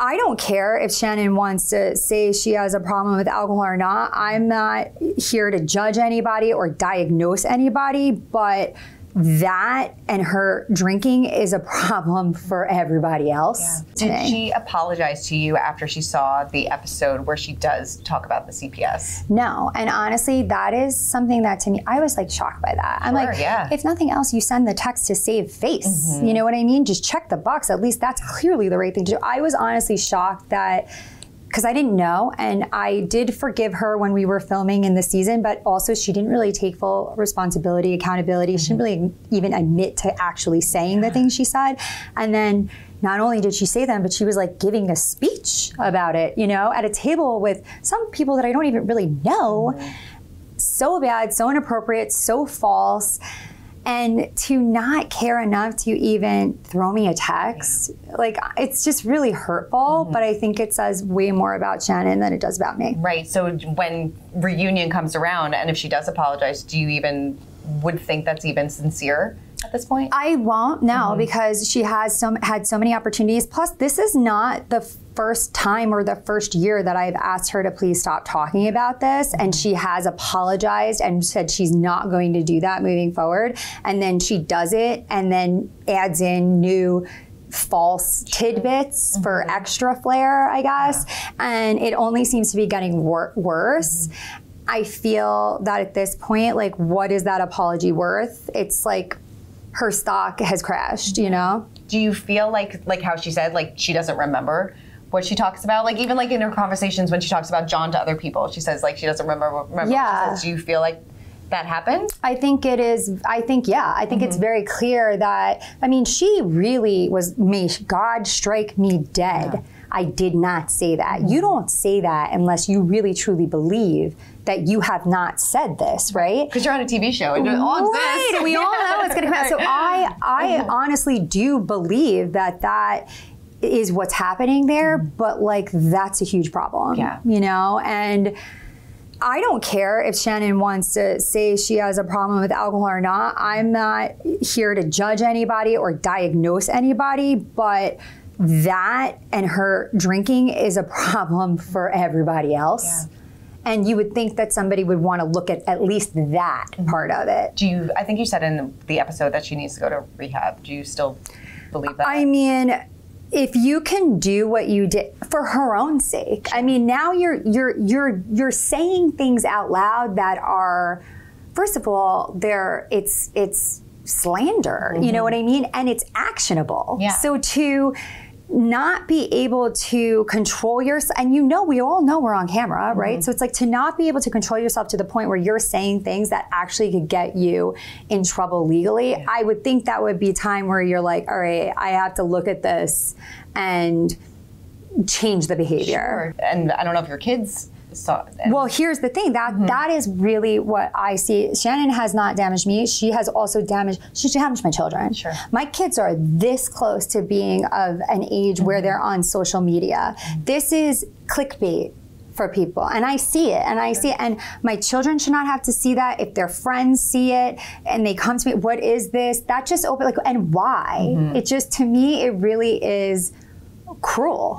I don't care if Shannon wants to say she has a problem with alcohol or not. I'm not here to judge anybody or diagnose anybody, but that and her drinking is a problem for everybody else. Yeah. Did she apologize to you after she saw the episode where she does talk about the CPS? No, and honestly, that is something that to me, I was like shocked by that. I'm like, if nothing else, you send the text to save face. You know what I mean? Just check the box. At least that's clearly the right thing to do. I was honestly shocked that, because I didn't know, and I did forgive her when we were filming in the season, but also she didn't really take full responsibility, accountability. She didn't really even admit to actually saying the things she said. And then not only did she say them, but she was like giving a speech about it, you know, at a table with some people that I don't even really know. So bad, so inappropriate, so false. And to not care enough to even throw me a text, like, it's just really hurtful, but I think it says way more about Shannon than it does about me. Right, so when reunion comes around, and if she does apologize, do you even would think that's even sincere at this point? I won't, no, because she has had so many opportunities. Plus, this is not the first time or the first year that I've asked her to please stop talking about this, and she has apologized and said she's not going to do that moving forward, and then she does it and then adds in new false tidbits for extra flair, I guess, and it only seems to be getting worse. I feel that at this point, like, what is that apology worth? It's like her stock has crashed, you know? Do you feel like how she said, like, she doesn't remember what she talks about? Like, even like in her conversations when she talks about John to other people, she says like she doesn't remember what she says. Do you feel like that happened? I think it is. I think it's very clear that, I mean, she really was, may God strike me dead. I did not say that. You don't say that unless you really truly believe that you have not said this, right? Because you're on a TV show and it all exists. We all know it's going to come out. So I honestly do believe that that is what's happening there, but like, that's a huge problem, you know? And I don't care if Shannon wants to say she has a problem with alcohol or not. I'm not here to judge anybody or diagnose anybody, but that and her drinking is a problem for everybody else. And you would think that somebody would want to look at least that part of it. I think you said in the episode that she needs to go to rehab. Do you still believe that? I mean, if you can do what you did for her own sake, I mean, now you're saying things out loud that are, first of all, it's slander. You know what I mean? And it's actionable. So to not be able to control yourself, and we all know we're on camera, right? So it's like to not be able to control yourself to the point where you're saying things that actually could get you in trouble legally. I would think that would be time where you're like, all right, I have to look at this and change the behavior. And I don't know if your kids saw it. Well, here's the thing, that is really what I see. Shannon has not damaged me. She has also damaged my children. My kids are this close to being of an age where they're on social media. This is clickbait for people, and I see it, and my children should not have to see that. If their friends see it and they come to me, what is this? That just and why? It just, to me, it really is cruel.